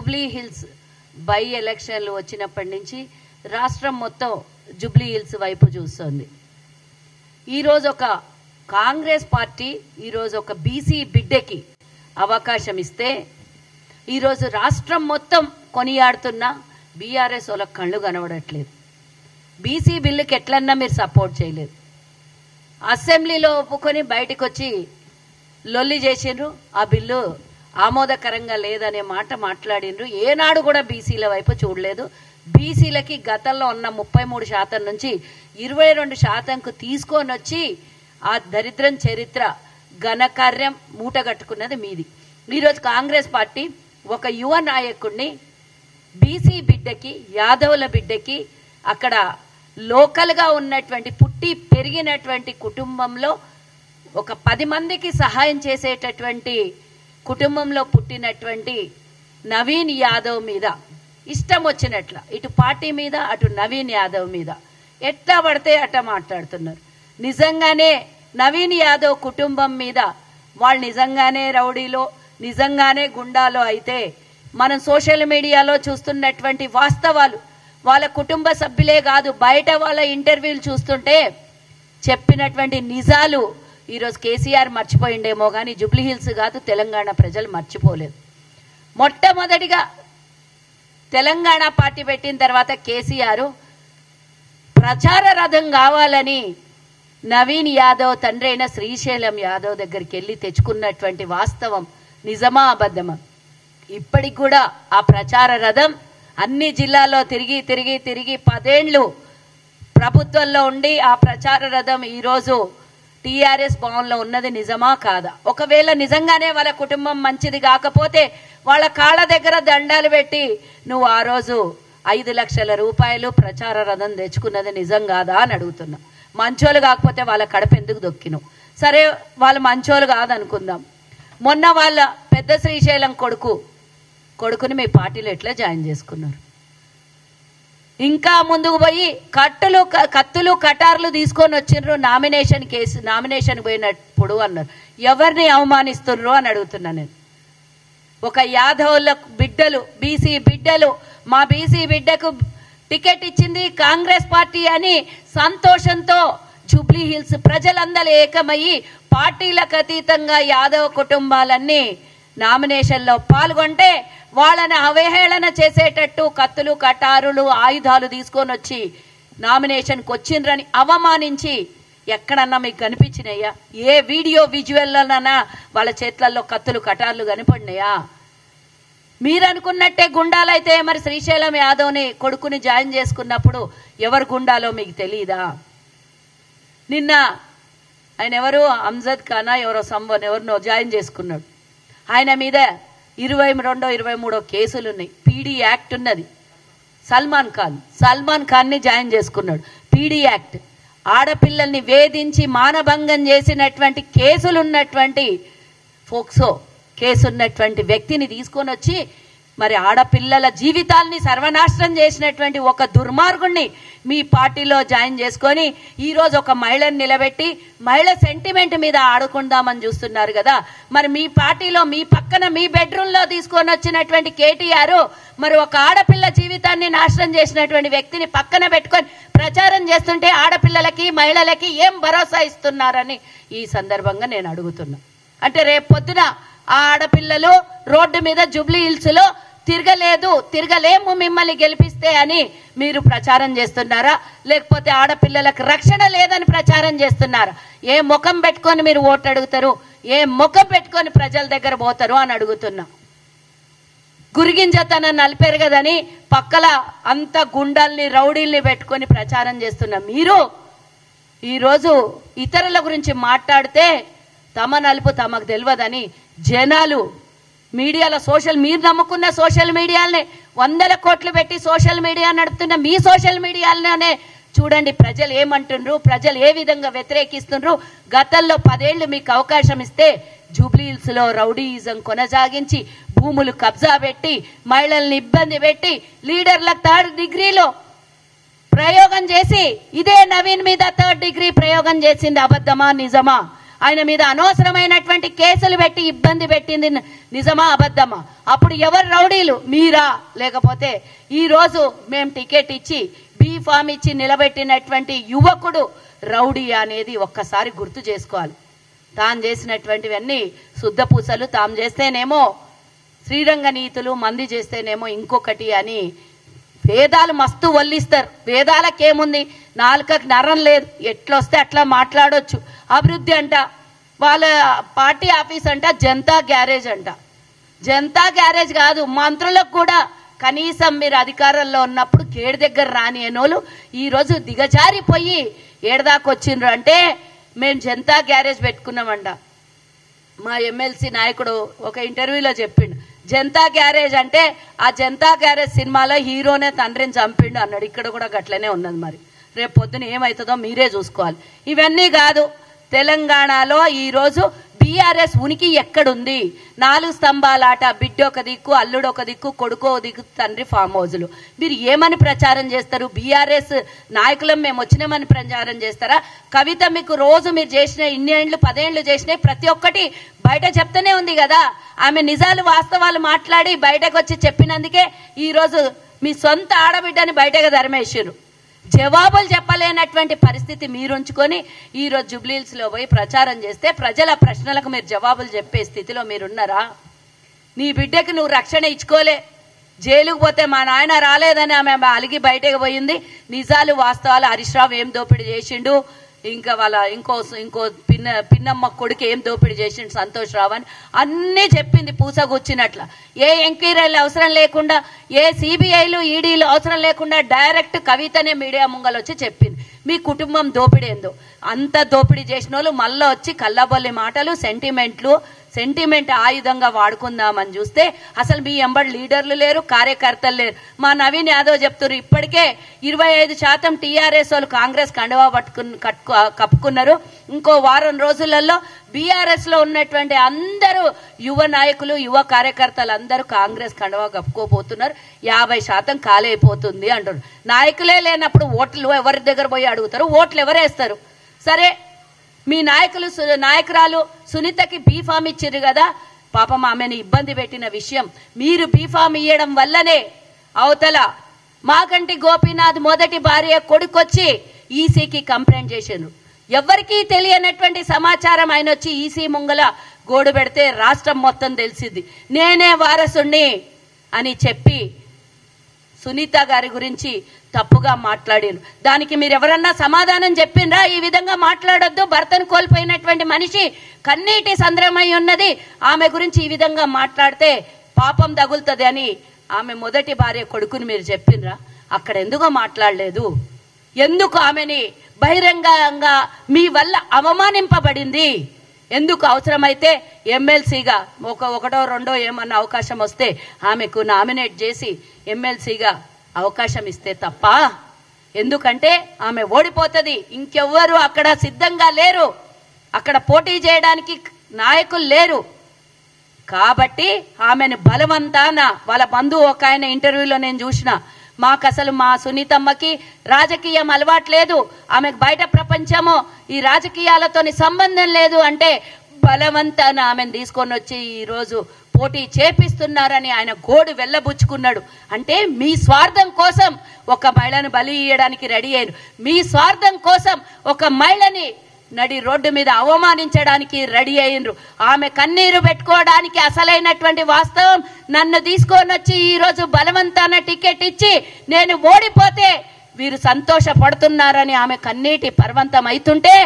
Jubilee hills by ఎలక్షన్లు వచ్చినప్పటి నుంచి రాష్ట్రం మొత్తం జూబ్లీ హిల్స్ వైపు చూస్తోంది. ఈరోజు ఒక కాంగ్రెస్ పార్టీ ఈరోజు ఒక బీసీ బిడ్డకి అవకాశం ఇస్తే ఈరోజు రాష్ట్రం మొత్తం కొనియాడుతున్న బీఆర్ఎస్ వాళ్ళ కళ్ళు కనబడట్లేదు. బీసీ బిల్లుకి ఎట్లన్నా మీరు సపోర్ట్ చేయలేదు. అసెంబ్లీలో ఒప్పుకొని బయటకు వచ్చి లొల్లి చేసిండ్రు. ఆ బిల్లు ఆమోదకరంగా లేదనే మాట మాట్లాడిండ్రు. ఏనాడు కూడా బీసీల వైపు చూడలేదు. బీసీలకి గతంలో ఉన్న 33% నుంచి 22%కు తీసుకొని వచ్చి ఆ దరిద్రం చరిత్ర ఘనకార్యం మూటగట్టుకున్నది మీది. ఈరోజు కాంగ్రెస్ పార్టీ ఒక యువ నాయకుడిని బీసీ బిడ్డకి యాదవుల బిడ్డకి అక్కడ లోకల్గా ఉన్నటువంటి పుట్టి పెరిగినటువంటి కుటుంబంలో ఒక 10 మందికి సహాయం చేసేటటువంటి కుటుంబంలో పుట్టినటువంటి నవీన్ యాదవ్ మీద ఇష్టం వచ్చినట్ల ఇటు పార్టీ మీద అటు నవీన్ యాదవ్ మీద ఎట్లా పడితే అట్లా మాట్లాడుతున్నారు. నిజంగానే నవీన్ యాదవ్ కుటుంబం మీద వాళ్ళు నిజంగానే రౌడీలో నిజంగానే గుండాలో అయితే మనం సోషల్ మీడియాలో చూస్తున్నటువంటి వాస్తవాలు వాళ్ళ కుటుంబ సభ్యులే కాదు బయట వాళ్ళ ఇంటర్వ్యూలు చూస్తుంటే చెప్పినటువంటి నిజాలు ఈరోజు కేసీఆర్ మర్చిపోయిండేమో కానీ జూబ్లీ హిల్స్ కాదు తెలంగాణ ప్రజలు మర్చిపోలేదు. మొట్టమొదటిగా తెలంగాణ పార్టీ పెట్టిన తర్వాత కేసీఆర్ ప్రచార రథం కావాలని నవీన్ యాదవ్ తండ్రి అయిన శ్రీశైలం యాదవ్ దగ్గరికి వెళ్ళి తెచ్చుకున్నటువంటి వాస్తవం నిజమా అబద్ధమా? ఇప్పటికి కూడా ఆ ప్రచార రథం అన్ని జిల్లాల్లో తిరిగి 10 ఏళ్లు ప్రభుత్వంలో ఉండి ఆ ప్రచార రథం ఈరోజు టీఆర్ఎస్ భవన్లో ఉన్నది నిజమా కాదా? ఒకవేళ నిజంగానే వాళ్ళ కుటుంబం మంచిది కాకపోతే వాళ్ళ కాళ్ళ దగ్గర దండాలు పెట్టి నువ్వు ఆ రోజు 5 లక్షల రూపాయలు ప్రచార రథం తెచ్చుకున్నది నిజం కాదా అని అడుగుతున్నా. మంచోళ్ళు కాకపోతే వాళ్ళ కడప ఎందుకు దొక్కినావు? సరే వాళ్ళు మంచోళ్ళు కాదనుకుందాం. మొన్న వాళ్ళ పెద్ద శ్రీశైలం కొడుకుని మీ పార్టీలో ఎట్లా జాయిన్ చేసుకున్నారు? ఇంకా ముందుకు పోయి కత్తులు కటార్లు తీసుకొని వచ్చిండ్రు నామినేషన్ పోయినప్పుడు అన్నారు. ఎవరిని అవమానిస్తున్నారు అని అడుగుతున్నా నేను. ఒక యాదవుల బిడ్డలు బీసీ బిడ్డలు మా బీసీ బిడ్డకు టికెట్ ఇచ్చింది కాంగ్రెస్ పార్టీ అని సంతోషంతో జూబ్లీ హిల్స్ ప్రజలందరూ ఏకమయ్యి పార్టీలకు అతీతంగా యాదవ కుటుంబాలన్నీ నామినేషన్లో పాల్గొంటే వాళ్ళని అవహేళన చేసేటట్టు కత్తులు కటారులు ఆయుధాలు తీసుకొని వచ్చి నామినేషన్కి వచ్చిండ్రని అవమానించి ఎక్కడన్నా మీకు కనిపించినాయా? ఏ వీడియో విజువల్లోనన్నా వాళ్ళ చేతులలో కత్తులు కటార్లు కనిపడినాయా? మీరు అనుకున్నట్టే గుండాలైతే మరి శ్రీశైలం యాదవ్ని కొడుకుని జాయిన్ చేసుకున్నప్పుడు ఎవరు గుండాలో మీకు తెలీదా? నిన్న ఆయన ఎవరు అంజద్ ఖానా ఎవరినో జాయిన్ చేసుకున్నాడు. ఆయన మీద 22, 23 కేసులు ఉన్నాయి. పీడీ యాక్ట్ ఉన్నది. సల్మాన్ ఖాన్ని జాయిన్ చేసుకున్నాడు. పీడీ యాక్ట్ ఆడపిల్లల్ని వేధించి మానభంగం చేసినటువంటి కేసులున్నటువంటి ఫోక్సో కేసున్నటువంటి వ్యక్తిని తీసుకొని వచ్చి మరి ఆడపిల్లల జీవితాల్ని సర్వనాశనం చేసినటువంటి ఒక దుర్మార్గుణ్ణి మీ పార్టీలో జాయిన్ చేసుకొని ఈరోజు ఒక మహిళను నిలబెట్టి మహిళ సెంటిమెంట్ మీద ఆడుకుందామని చూస్తున్నారు కదా. మరి మీ పార్టీలో మీ పక్కన మీ బెడ్రూమ్లో తీసుకొని వచ్చినటువంటి కేటీఆర్ మరి ఒక ఆడపిల్ల జీవితాన్ని నాశనం చేసినటువంటి వ్యక్తిని పక్కన పెట్టుకొని ప్రచారం చేస్తుంటే ఆడపిల్లలకి మహిళలకి ఏం భరోసా ఇస్తున్నారని ఈ సందర్భంగా నేను అడుగుతున్నా. అంటే రేపు పొద్దున ఆ ఆడపిల్లలు రోడ్డు మీద జూబ్లీ హిల్స్ లో తిరగలేము మిమ్మల్ని గెలిపిస్తే అని మీరు ప్రచారం చేస్తున్నారా? లేకపోతే ఆడపిల్లలకు రక్షణ లేదని ప్రచారం చేస్తున్నారా? ఏ ముఖం పెట్టుకొని మీరు ఓటు అడుగుతారు? ఏ ముఖం పెట్టుకొని ప్రజల దగ్గర పోతారు అని అడుగుతున్నా. గురిగింజతనం నలిపారు కదని పక్కల అంత గుండాల్ని రౌడీల్ని పెట్టుకొని ప్రచారం చేస్తున్నా మీరు ఈరోజు ఇతరుల గురించి మాట్లాడితే తమ నలుపు తమకు తెలియదని జనాలు మీడియాలో మీరు నమ్ముకున్న సోషల్ మీడియాలనే 100 కోట్లు పెట్టి సోషల్ మీడియా నడుపుతున్న మీ సోషల్ మీడియాలనే చూడండి ప్రజలు ఏమంటుండ్రు, ప్రజలు ఏ విధంగా వ్యతిరేకిస్తుండ్రు. గతంలో 10 ఏళ్లు మీకు అవకాశం ఇస్తే జూబ్లీ హిల్స్ లో రౌడీయిజం కొనసాగించి భూములు కబ్జా పెట్టి మహిళల్ని ఇబ్బంది పెట్టి లీడర్లకు 3rd డిగ్రీలో ప్రయోగం చేసి ఇదే నవీన్ మీద 3rd డిగ్రీ ప్రయోగం చేసింది అబద్ధమా నిజమా? ఆయన మీద అనవసరమైనటువంటి కేసులు పెట్టి ఇబ్బంది పెట్టింది నిజమా అబద్ధమా? అప్పుడు ఎవరు రౌడీలు? మీరా? లేకపోతే ఈరోజు మేము టికెట్ ఇచ్చి బీఫామ్ ఇచ్చి నిలబెట్టినటువంటి యువకుడు రౌడీ అనేది ఒక్కసారి గుర్తు చేసుకోవాలి. తాను చేసినటువంటివన్నీ శుద్ధపూసలు, తాము చేస్తేనేమో శ్రీరంగ నీతులు, మంది చేస్తేనేమో ఇంకొకటి అని వేదాలు మస్తు వల్లిస్తారు. వేదాలకేముంది? నాలుకకు నరం లేదు, ఎట్లొస్తే అట్లా మాట్లాడొచ్చు. అభివృద్ధి అంట, వాళ్ళ పార్టీ ఆఫీస్ అంట జనతా గ్యారేజ్ అంట. జనతా గ్యారేజ్ కాదు, మంత్రులకు కూడా కనీసం మీరు అధికారంలో ఉన్నప్పుడు గేడు దగ్గర రాని అనేవాళ్ళు ఈరోజు దిగజారిపోయి ఏడదాకా వచ్చిండ్రు అంటే మేము జనతా గ్యారేజ్ పెట్టుకున్నామంట. మా ఎమ్మెల్సీ నాయకుడు ఒక ఇంటర్వ్యూలో చెప్పిండు, జనతా గ్యారేజ్ అంటే ఆ జనతా గ్యారేజ్ సినిమాలో హీరోనే తండ్రిని చంపిండు అన్నాడు. ఇక్కడ కూడా గట్లనే ఉన్నది. మరి రేపు పొద్దున ఏమవుతుందో మీరే చూసుకోవాలి. ఇవన్నీ కాదు, తెలంగాణలో ఈరోజు బీఆర్ఎస్ ఉనికి ఎక్కడుంది? 4 స్తంభాలాట, బిడ్డ ఒక దిక్కు, అల్లుడు ఒక దిక్కు, కొడుకో దిక్కు, తండ్రి ఫామ్ హౌజులు. మీరు ఏమని ప్రచారం చేస్తారు? బీఆర్ఎస్ నాయకులం మేము వచ్చినామని ప్రచారం చేస్తారా? కవిత మీకు రోజు మీరు చేసిన ఇన్నేళ్లు 10 ఏళ్లు చేసినాయి ప్రతి ఒక్కటి బయట చెప్తూనే ఉంది కదా. ఆమె నిజాలు వాస్తవాలు మాట్లాడి బయటకు వచ్చి చెప్పినందుకే ఈరోజు మీ సొంత ఆడబిడ్డని బయటకు ధర్మేశారు. జవాబులు చెప్పలేనటువంటి పరిస్థితి మీరుంచుకొని ఈరోజు జూబ్లీహిల్స్లో పోయి ప్రచారం చేస్తే ప్రజల ప్రశ్నలకు మీరు జవాబులు చెప్పే స్థితిలో మీరున్నారా? నీ బిడ్డకి నువ్వు రక్షణ ఇచ్చుకోలే, జైలుకు పోతే మా నాయన రాలేదని ఆమె అలిగి బయటకు పోయింది. నిజాలు వాస్తవాలు, హరీష్ రావు ఏం దోపిడీ చేసిండు, ఇంకా వాళ్ళ ఇంకో పిన్నమ్మ కొడుకు ఏం దోపిడీ చేసిండు సంతోష్ రావు అని అన్నీ చెప్పింది పూసగుచ్చినట్ల. ఏ ఎంక్వైరీలు అవసరం లేకుండా, ఏ సిబిఐలు ఈడీలు అవసరం లేకుండా డైరెక్ట్ కవితనే మీడియా ముంగలు వచ్చి చెప్పింది మీ కుటుంబం దోపిడీ ఏందో. అంత దోపిడీ చేసిన వాళ్ళు మళ్ళీ వచ్చి కల్లబొల్లి మాటలు, సెంటిమెంట్ ఆయుధంగా వాడుకుందామని చూస్తే అసలు మీ ఎంబడి లీడర్లు లేరు, కార్యకర్తలు లేరు. మా నవీన్ యాదవ్ చెప్తున్నారు ఇప్పటికే 25% టీఆర్ఎస్ వాళ్ళు కాంగ్రెస్ కండువా కప్పుకున్నారు. ఇంకో వారం రోజులలో బీఆర్ఎస్ లో ఉన్నటువంటి అందరూ యువ నాయకులు, యువ కార్యకర్తలు అందరూ కాంగ్రెస్ కండువా కప్పుకోపోతున్నారు. 50% ఖాళీ అంటారు. నాయకులే లేనప్పుడు ఓట్లు ఎవరి దగ్గర పోయి అడుగుతారు? ఓట్లు ఎవరేస్తారు? సరే, మీ నాయకురాలు సునీతకి బీఫామ్ ఇచ్చారు కదా, పాపం ఆమెను ఇబ్బంది పెట్టిన విషయం మీరు బీఫామ్ ఇవ్వడం వల్లనే అవతల మాకంటి గోపీనాథ్ మొదటి భార్య కొడుకొచ్చి ఈసీకి కంప్లైంట్ చేశారు. ఎవరికీ తెలియనటువంటి సమాచారం ఆయన వచ్చి ఈసీ ముంగల గోడు పెడితే రాష్ట్రం మొత్తం తెలిసింది. నేనే వారసుణ్ణి అని చెప్పి సునీత గారి గురించి తప్పుగా మాట్లాడారు. దానికి మీరు ఎవరన్నా సమాధానం చెప్పిండ్రా? ఈ విధంగా మాట్లాడొద్దు, భర్తను కోల్పోయినటువంటి మనిషి కన్నీటి సంద్రమై ఉన్నది, ఆమె గురించి ఈ విధంగా మాట్లాడితే పాపం తగులుతుంది అని ఆమె మొదటి భార్య కొడుకుని మీరు చెప్పిండ్రా? అక్కడ ఎందుకో మాట్లాడలేదు. ఎందుకు ఆమెని బహిరంగంగా మీ వల్ల అవమానింపబడింది? ఎందుకు అవసరమైతే ఎమ్మెల్సీగా ఒకటో రెండో ఏమన్నా అవకాశం వస్తే ఆమెకు నామినేట్ చేసి ఎమ్మెల్సీగా అవకాశం ఇస్తే తప్ప, ఎందుకంటే ఆమె ఓడిపోతుంది. ఇంకెవ్వరు అక్కడ సిద్ధంగా లేరు, అక్కడ పోటీ చేయడానికి నాయకులు లేరు. కాబట్టి ఆమెను బలవంతాన వాళ్ళ బంధువు ఒక ఆయన ఇంటర్వ్యూలో నేను చూసిన, మాకు అసలు మా సునీతమ్మకి రాజకీయం అలవాట్లేదు, ఆమెకు బయట ప్రపంచము ఈ రాజకీయాలతోని సంబంధం లేదు అంటే బలవంతాన ఆమెను తీసుకొని వచ్చి ఈరోజు పోటీ చేపిస్తున్నారని ఆయన గోడు వెళ్ళబుచ్చుకున్నాడు. అంటే మీ స్వార్థం కోసం ఒక మహిళను బలి ఇయ్యడానికి రెడీ అయ్యారు. మీ స్వార్థం కోసం ఒక మహిళని నడి రోడ్డు మీద అవమానించడానికి రెడీ అయ్యిండ్రు. ఆమె కన్నీరు పెట్టుకోవడానికి అసలైనటువంటి వాస్తవం, నన్ను తీసుకొని వచ్చి ఈరోజు బలవంతాన టికెట్ ఇచ్చి నేను ఓడిపోతే వీరు సంతోషపడుతున్నారని ఆమె కన్నీటి పర్వంతం అవుతుంటే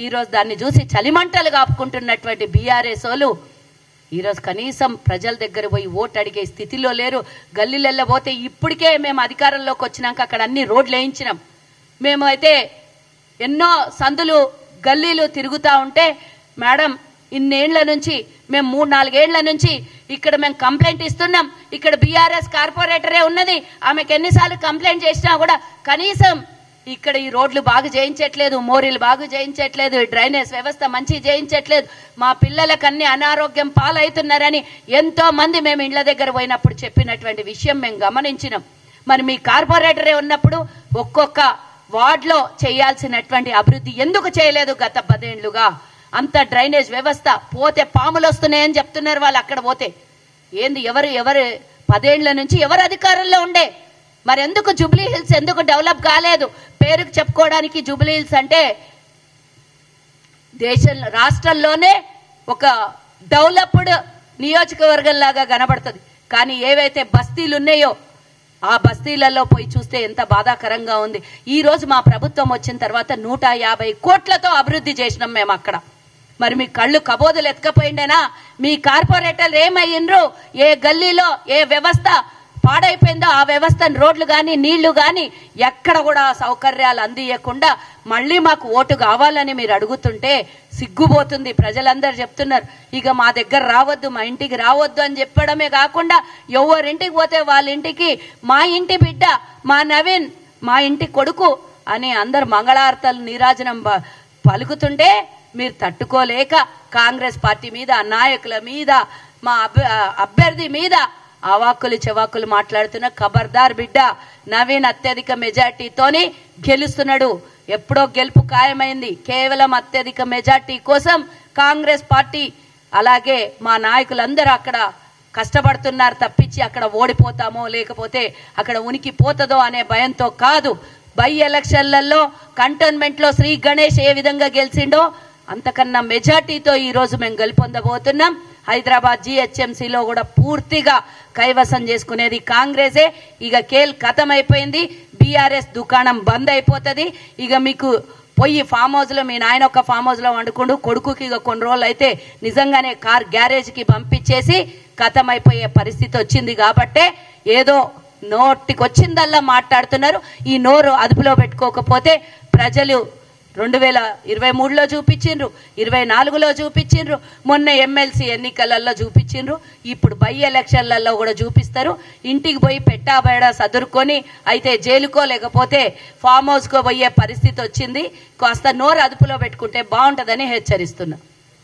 ఈరోజు దాన్ని చూసి చలిమంటలు కాపుకుంటున్నటువంటి బీఆర్ఎస్ వాళ్ళు ఈరోజు కనీసం ప్రజల దగ్గర పోయి ఓటు అడిగే స్థితిలో లేరు. గల్లీలలో పోతే ఇప్పటికే మేము అధికారంలోకి వచ్చినాక అక్కడ అన్ని రోడ్లు వేయించినాం. మేము అయితే ఎన్నో సందులు గల్లీలు తిరుగుతూ ఉంటే, మేడం ఇన్నేళ్ల నుంచి మేము 3-4 ఏళ్ల నుంచి ఇక్కడ మేము కంప్లైంట్ ఇస్తున్నాం, ఇక్కడ బీఆర్ఎస్ కార్పొరేటరే ఉన్నది, ఆమెకు ఎన్నిసార్లు కంప్లైంట్ చేసినా కూడా కనీసం ఇక్కడ ఈ రోడ్లు బాగు చేయించట్లేదు, మోరీలు బాగు చేయించట్లేదు, డ్రైనేజ్ వ్యవస్థ మంచి చేయించట్లేదు, మా పిల్లలకు అన్ని అనారోగ్యం పాలవుతున్నారని ఎంతో మంది మేము ఇళ్ల దగ్గర పోయినప్పుడు చెప్పినటువంటి విషయం మేము గమనించినాం. మరి మీ కార్పొరేటరే ఉన్నప్పుడు ఒక్కొక్క వార్డులో చేయాల్సినటువంటి అభివృద్ధి ఎందుకు చేయలేదు గత 10 ఏళ్లుగా? అంత డ్రైనేజ్ వ్యవస్థ పోతే పాములు వస్తున్నాయని చెప్తున్నారు వాళ్ళు. అక్కడ పోతే ఏంది ఎవరు 10 ఏళ్ల నుంచి ఎవరు అధికారంలో ఉండే? మరి ఎందుకు జూబ్లీ హిల్స్ ఎందుకు డెవలప్ కాలేదు? పేరుకు చెప్పుకోవడానికి జూబ్లీ హిల్స్ అంటే రాష్ట్రంలోనే ఒక డెవలప్డ్ నియోజకవర్గం లాగా కనబడుతుంది. కానీ ఏవైతే బస్తీలు ఉన్నాయో ఆ బస్తీలలో పోయి చూస్తే ఎంత బాధాకరంగా ఉంది. ఈ రోజు మా ప్రభుత్వం వచ్చిన తర్వాత 150 కోట్లతో అభివృద్ధి చేసినాం మేము అక్కడ. మరి మీ కళ్ళు కబోదులు ఎత్తుకపోయిండేనా? మీ కార్పొరేటర్లు ఏమయ్యిండ్రు? ఏ గల్లీలో ఏ వ్యవస్థ పాడైపోయిందో ఆ వ్యవస్థను రోడ్లు కానీ నీళ్లు కానీ ఎక్కడ కూడా సౌకర్యాలు అందియకుండా మళ్ళీ మాకు ఓటు కావాలని మీరు అడుగుతుంటే సిగ్గుపోతుంది. ప్రజలందరూ చెప్తున్నారు ఇక మా దగ్గర రావద్దు, మా ఇంటికి రావద్దు అని చెప్పడమే కాకుండా ఎవరింటికి పోతే వాళ్ళ ఇంటికి మా ఇంటి బిడ్డ, మా నవీన్, మా ఇంటి కొడుకు అని అందరు మంగళార్తలు నీరాజనం పలుకుతుంటే మీరు తట్టుకోలేక కాంగ్రెస్ పార్టీ మీద, నాయకుల మీద, మా అభ్యర్థి మీద అవాక్కులు చెవాకులు మాట్లాడుతున్న ఖబర్దార్ బిడ్డ. నవీన్ అత్యధిక మెజార్టీతోని గెలుస్తున్నాడు. ఎప్పుడో గెలుపు ఖాయమైంది. కేవలం అత్యధిక మెజార్టీ కోసం కాంగ్రెస్ పార్టీ అలాగే మా నాయకులందరూ అక్కడ కష్టపడుతున్నారు తప్పించి అక్కడ ఓడిపోతామో లేకపోతే అక్కడ ఉనికి పోతుందో అనే భయంతో కాదు. బై ఎలక్షన్లలో కంటోన్మెంట్ లో శ్రీ గణేష్ ఏ విధంగా గెలిచిండో అంతకన్నా మెజార్టీతో ఈ రోజు మేము గెలుపొందబోతున్నాం. హైదరాబాద్ GHMCలో కూడా పూర్తిగా కైవసం చేసుకునేది కాంగ్రెసే. ఇక కేల్ ఖతం అయిపోయింది. BRS దుకాణం బంద్ అయిపోతుంది. ఇక మీకు పోయి ఫామ్ హౌస్ లో మీ నాయన ఒక ఫామ్ హౌస్ లో వండుకుంటూ కొడుకుకి ఇక కొన్ని రోజులు అయితే నిజంగానే కార్ గ్యారేజ్ కి పంపించేసి ఖతం అయిపోయే పరిస్థితి వచ్చింది. కాబట్టే ఏదో నోటికొచ్చిందల్లా మాట్లాడుతున్నారు. ఈ నోరు అదుపులో పెట్టుకోకపోతే ప్రజలు 2023లో చూపించిండ్రు, 24లో చూపించిండ్రు, మొన్న ఎమ్మెల్సీ ఎన్నికలలో చూపించిండ్రు, ఇప్పుడు బై ఎలక్షన్లలో కూడా చూపిస్తారు. ఇంటికి పోయి పెట్టాబేడా సదురుకొని అయితే జైలుకో లేకపోతే ఫామ్ హౌస్కో పోయే పరిస్థితి వచ్చింది. కాస్త నోరు అదుపులో పెట్టుకుంటే బాగుంటుందని హెచ్చరిస్తున్నా.